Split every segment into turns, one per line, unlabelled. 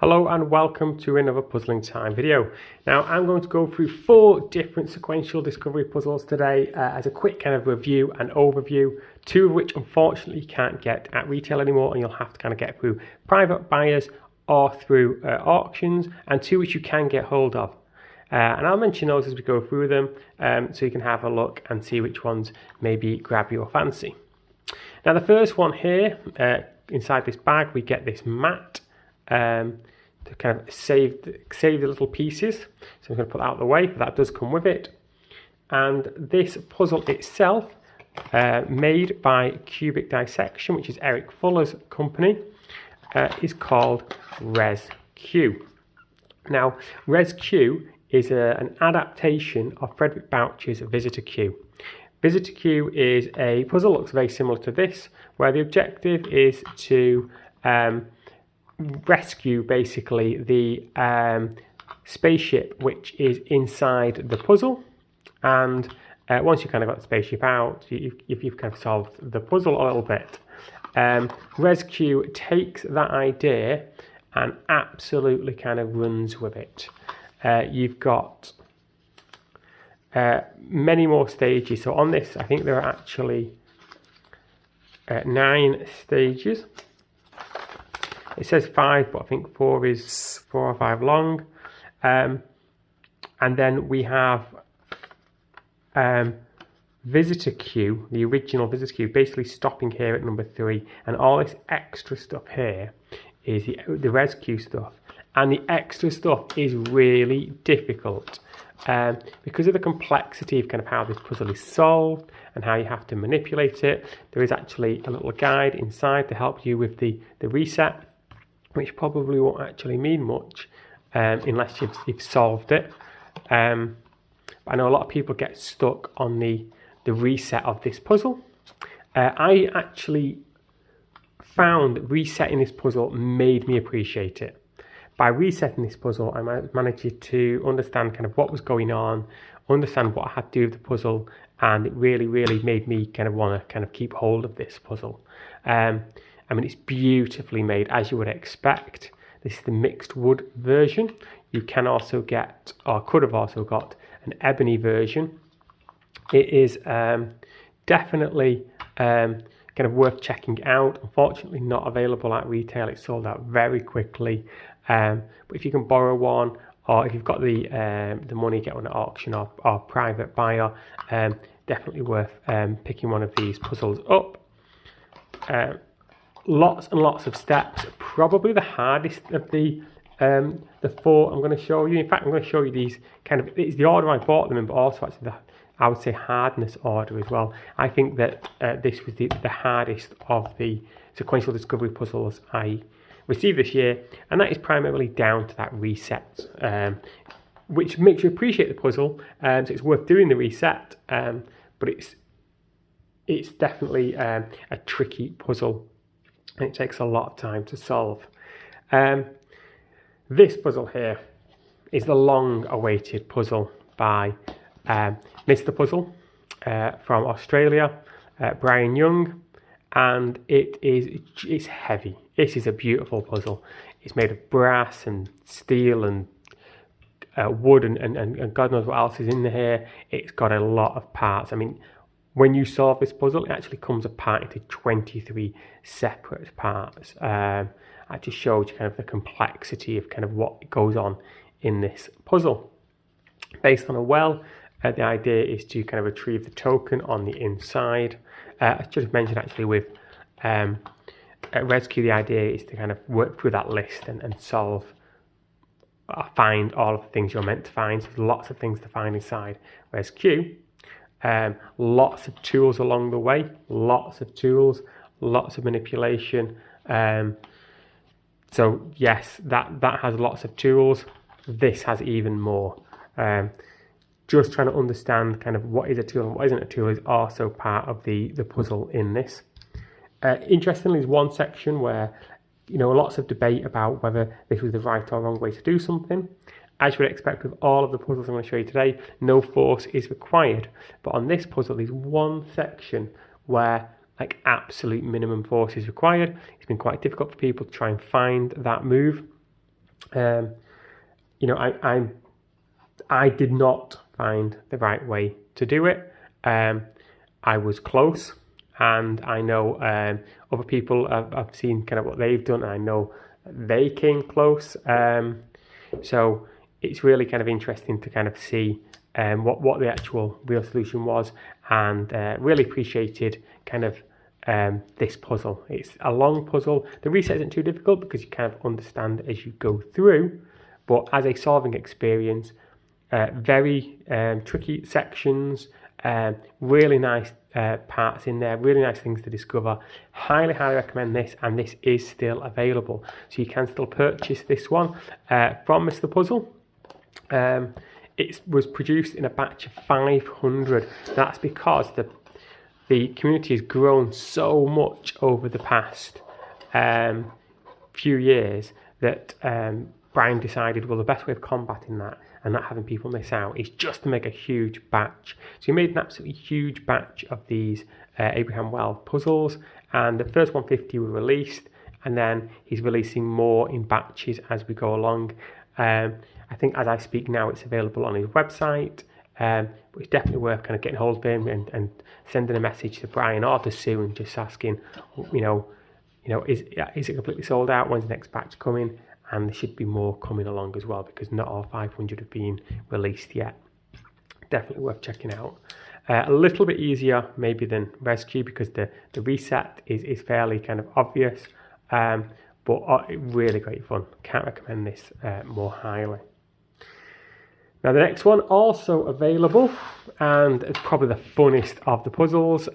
Hello and welcome to another Puzzling Time video. Now I'm going to go through 4 different sequential discovery puzzles today as a quick kind of review and overview, 2 of which unfortunately you can't get at retail anymore and you'll have to kind of get through private buyers or through auctions, and 2 which you can get hold of. And I'll mention those as we go through them so you can have a look and see which ones maybe grab your fancy. Now the first one here, inside this bag we get this mat to kind of save the little pieces. So I'm going to put that out of the way, but that does come with it. And this puzzle itself, made by Cubic Dissection, which is Eric Fuller's company, is called ResQ. Now, ResQ is an adaptation of Frederic Boucher's Visitor Q. Visitor Q is a puzzle that looks very similar to this, where the objective is to rescue basically the spaceship which is inside the puzzle, and once you kind of got the spaceship out, you've kind of solved the puzzle a little bit. ResQ takes that idea and absolutely kind of runs with it. You've got many more stages. So on this, I think there are actually 9 stages. It says 5, but I think 4 or 5 long. And then we have Visitor Q, the original Visitor Q, basically stopping here at number 3. And all this extra stuff here is the ResQ stuff. And the extra stuff is really difficult because of the complexity of kind of how this puzzle is solved and how you have to manipulate it. There is actually a little guide inside to help you with the reset, which probably won't actually mean much unless you've solved it. I know a lot of people get stuck on the reset of this puzzle. I actually found that resetting this puzzle made me appreciate it. By resetting this puzzle, I managed to understand kind of what was going on, understand what I had to do with the puzzle, and it really, really made me kind of want to kind of keep hold of this puzzle. I mean, it's beautifully made, as you would expect. This is the mixed wood version. You can also get, or could have also got, an ebony version. It is definitely kind of worth checking out. Unfortunately, not available at retail. It's sold out very quickly. But if you can borrow one, or if you've got the money, get one at auction or private buyer, definitely worth picking one of these puzzles up. Lots and lots of steps. Probably the hardest of the 4 I'm going to show you. In fact, I'm going to show you these kind of, it's the order I bought them in, but also actually I would say hardness order as well. I think that this was the hardest of the sequential discovery puzzles I received this year, and that is primarily down to that reset, which makes you appreciate the puzzle. So it's worth doing the reset, but it's definitely a tricky puzzle, and it takes a lot of time to solve. This puzzle here is the long-awaited puzzle by Mr. Puzzle from Australia, Brian Young, and it's heavy. This is a beautiful puzzle. It's made of brass and steel and wood and God knows what else is in here. It's got a lot of parts. I mean, when you solve this puzzle, it actually comes apart into 23 separate parts. That just shows you kind of the complexity of kind of what goes on in this puzzle. Based on a well, the idea is to kind of retrieve the token on the inside. I should have mentioned actually with ResQ, the idea is to kind of work through that list and solve, find all of the things you're meant to find. So there's lots of things to find inside ResQ. Lots of tools along the way, lots of tools, lots of manipulation. So yes, that has lots of tools. This has even more. Just trying to understand kind of what is a tool and what isn't a tool is also part of the puzzle in this. Interestingly, there's one section where, you know, lots of debate about whether this was the right or wrong way to do something. As you would expect with all of the puzzles I'm going to show you today, no force is required. But on this puzzle, there's one section where like absolute minimum force is required. It's been quite difficult for people to try and find that move. You know, I did not find the right way to do it. I was close, and I know other people, I've seen kind of what they've done, and I know they came close. So it's really kind of interesting to kind of see what the actual real solution was, and really appreciated kind of this puzzle. It's a long puzzle. The reset isn't too difficult because you kind of understand as you go through, but as a solving experience, very tricky sections, really nice parts in there, really nice things to discover. Highly recommend this, and this is still available. So you can still purchase this one from Mr. Puzzle. It was produced in a batch of 500. That's because the community has grown so much over the past few years that Brian decided, well, the best way of combating that and not having people miss out is just to make a huge batch. So he made an absolutely huge batch of these Abraham Well puzzles, and the first 150 were released, and then he's releasing more in batches as we go along. I think as I speak now, it's available on his website, but it's definitely worth kind of getting hold of him and sending a message to Brian or to Sue and just asking, is it completely sold out? When's the next batch coming? And there should be more coming along as well, because not all 500 have been released yet. Definitely worth checking out. A little bit easier maybe than ResQ, because the reset is fairly kind of obvious, but really great fun. Can't recommend this more highly. Now the next one, also available, and it's probably the funnest of the puzzles,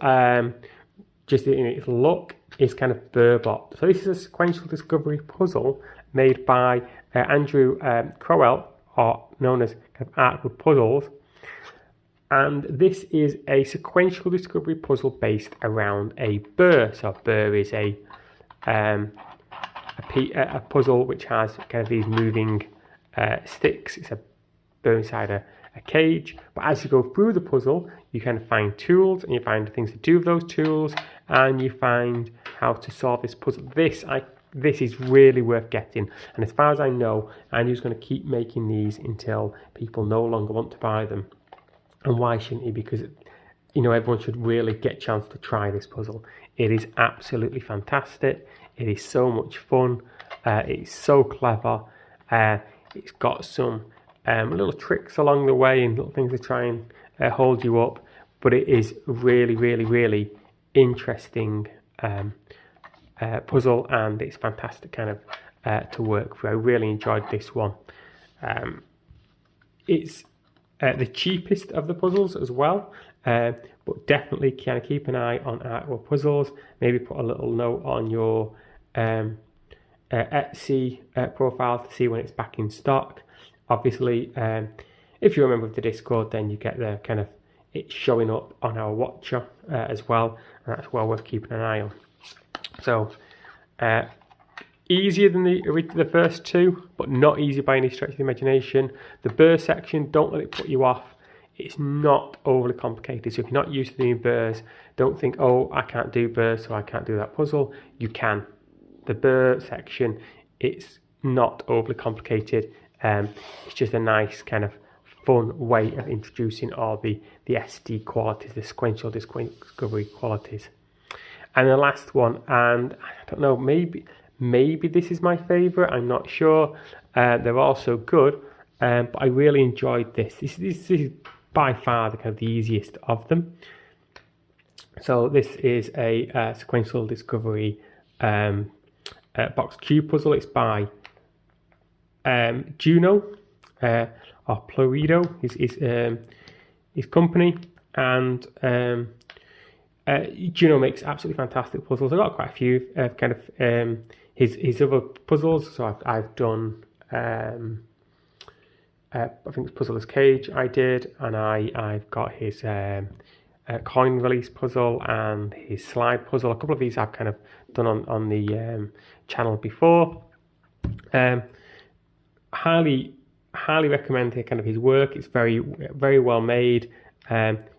just in its look, is kind of Burr. So this is a sequential discovery puzzle made by Andrew Crowell, or known as kind of Artwood Puzzles, and this is a sequential discovery puzzle based around a burr. So Burr is a puzzle which has kind of these moving sticks. It's a burr inside a cage, but as you go through the puzzle, you kind of find tools, and you find things to do with those tools, and you find how to solve this puzzle. This is really worth getting, and as far as I know, Andrew's going to keep making these until people no longer want to buy them. And why shouldn't he? Because everyone should really get a chance to try this puzzle. It is absolutely fantastic. It is so much fun. It's so clever. It's got some little tricks along the way and little things to try and hold you up, but it is really, really, really interesting puzzle, and it's fantastic kind of to work through. I really enjoyed this one. It's the cheapest of the puzzles as well, but definitely kind of keep an eye on Artwood Puzzles. Maybe put a little note on your Etsy profile to see when it's back in stock. Obviously, if you're a member of the Discord, then you get the kind of it showing up on our watcher as well, and that's well worth keeping an eye on. So easier than the first two, but not easy by any stretch of the imagination. The burr section, don't let it put you off. It's not overly complicated, so if you're not used to doing burrs, don't think, oh, I can't do burrs, so I can't do that puzzle. You can. The burr section, it's not overly complicated. It's just a nice kind of fun way of introducing all the SD qualities, the sequential discovery qualities. And the last one, and I don't know, maybe this is my favourite, I'm not sure. They're all so good, but I really enjoyed this. This is by far the kind of the easiest of them. So this is a sequential discovery box cube puzzle. It's by Juno, or Plurido, his company, and Juno makes absolutely fantastic puzzles. I've got quite a few kind of his other puzzles. So I've done I think it's Puzzler's Cage I did, and I've got his coin release puzzle and his slide puzzle. A couple of these I've kind of done on the channel before. Highly recommend kind of his work. It's very, very well made,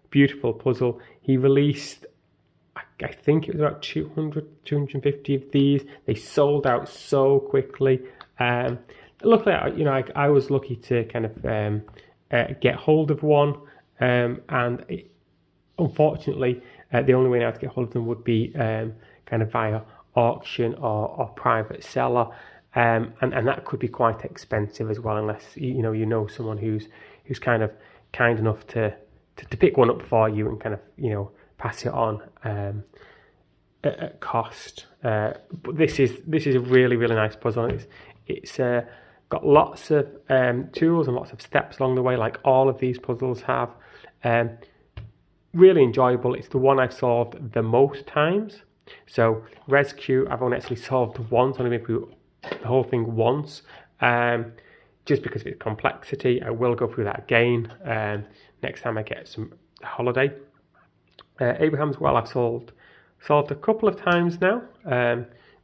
beautiful puzzle. He released, I think it was about 250 of these. They sold out so quickly. luckily, you know, I was lucky to kind of get hold of one, and unfortunately, the only way now to get hold of them would be kind of via auction or private seller, and that could be quite expensive as well, unless you know someone who's kind enough to pick one up for you and kind of pass it on at cost. But this is a really nice puzzle. It's got lots of tools and lots of steps along the way, like all of these puzzles have. Really enjoyable. It's the one I've solved the most times. So ResQ, I've only actually solved once. I've only been through the whole thing once. Just because of its complexity, I will go through that again next time I get some holiday. Abraham's Well, I've solved a couple of times now.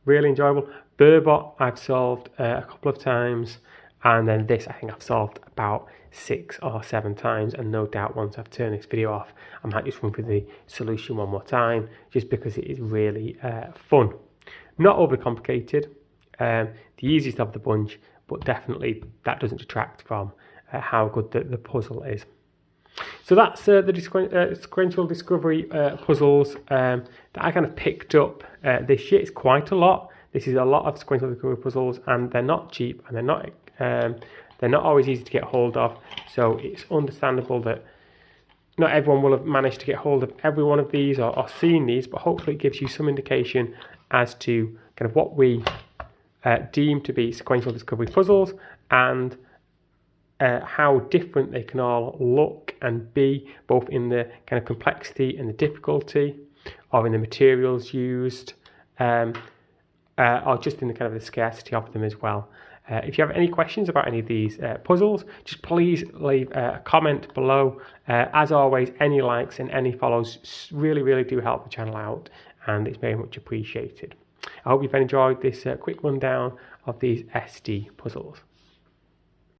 Really enjoyable. Burr I've solved a couple of times, and then this I think I've solved about 6 or 7 times, and no doubt once I've turned this video off I might just run through the solution one more time, just because it is really fun. Not overly complicated, the easiest of the bunch, but definitely that doesn't detract from how good the puzzle is. So that's the Sequential Discovery puzzles that I kind of picked up this year. It's quite a lot. This is a lot of Sequential Discovery puzzles, and they're not cheap, and they're not always easy to get hold of. So it's understandable that not everyone will have managed to get hold of every one of these or seen these, but hopefully it gives you some indication as to kind of what we deem to be Sequential Discovery puzzles, and how different they can all look and be, both in the kind of complexity and the difficulty, or in the materials used, or just in the kind of the scarcity of them as well. If you have any questions about any of these puzzles, just please leave a comment below. As always, any likes and any follows really do help the channel out, and it's very much appreciated. I hope you've enjoyed this quick rundown of these SD puzzles.